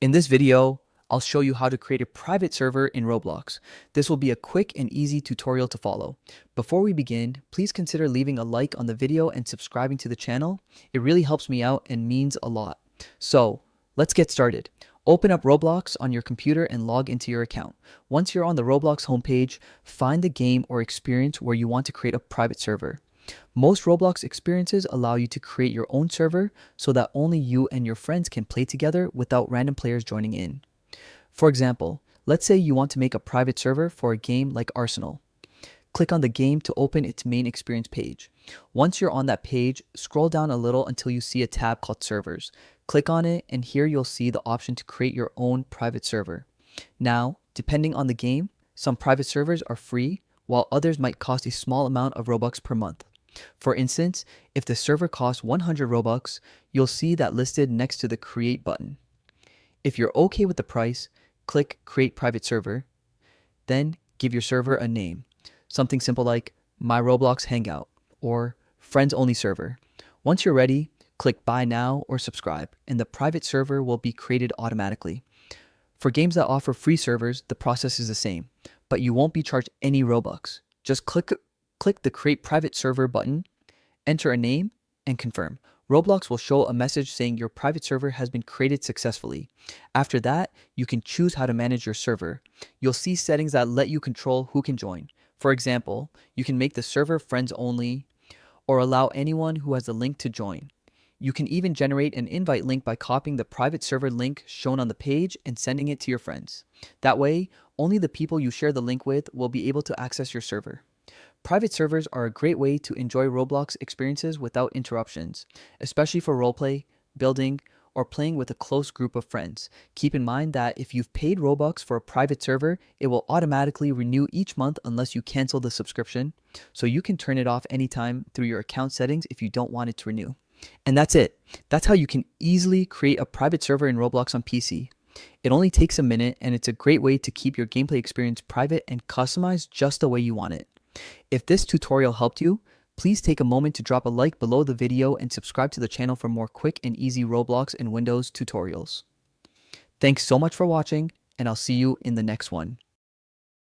In this video, I'll show you how to create a private server in Roblox. This will be a quick and easy tutorial to follow. Before we begin, please consider leaving a like on the video and subscribing to the channel. It really helps me out and means a lot. So, let's get started. Open up Roblox on your computer and log into your account. Once you're on the Roblox homepage, find the game or experience where you want to create a private server. Most Roblox experiences allow you to create your own server so that only you and your friends can play together without random players joining in. For example, let's say you want to make a private server for a game like Arsenal. Click on the game to open its main experience page. Once you're on that page, scroll down a little until you see a tab called Servers. Click on it and here you'll see the option to create your own private server. Now, depending on the game, some private servers are free, while others might cost a small amount of Robux per month. For instance, if the server costs 100 Robux, you'll see that listed next to the Create button. If you're okay with the price, click Create Private Server, then give your server a name. Something simple like My Roblox Hangout or Friends Only Server. Once you're ready, click Buy Now or Subscribe, and the private server will be created automatically. For games that offer free servers, the process is the same, but you won't be charged any Robux. Just click the Create Private Server button, enter a name, and confirm. Roblox will show a message saying your private server has been created successfully. After that, you can choose how to manage your server. You'll see settings that let you control who can join. For example, you can make the server friends only or allow anyone who has a link to join. You can even generate an invite link by copying the private server link shown on the page and sending it to your friends. That way, only the people you share the link with will be able to access your server. Private servers are a great way to enjoy Roblox experiences without interruptions, especially for roleplay, building, or playing with a close group of friends. Keep in mind that if you've paid Robux for a private server, it will automatically renew each month unless you cancel the subscription, so you can turn it off anytime through your account settings if you don't want it to renew. And that's it. That's how you can easily create a private server in Roblox on PC. It only takes a minute and it's a great way to keep your gameplay experience private and customized just the way you want it. If this tutorial helped you, please take a moment to drop a like below the video and subscribe to the channel for more quick and easy Roblox and Windows tutorials. Thanks so much for watching, and I'll see you in the next one.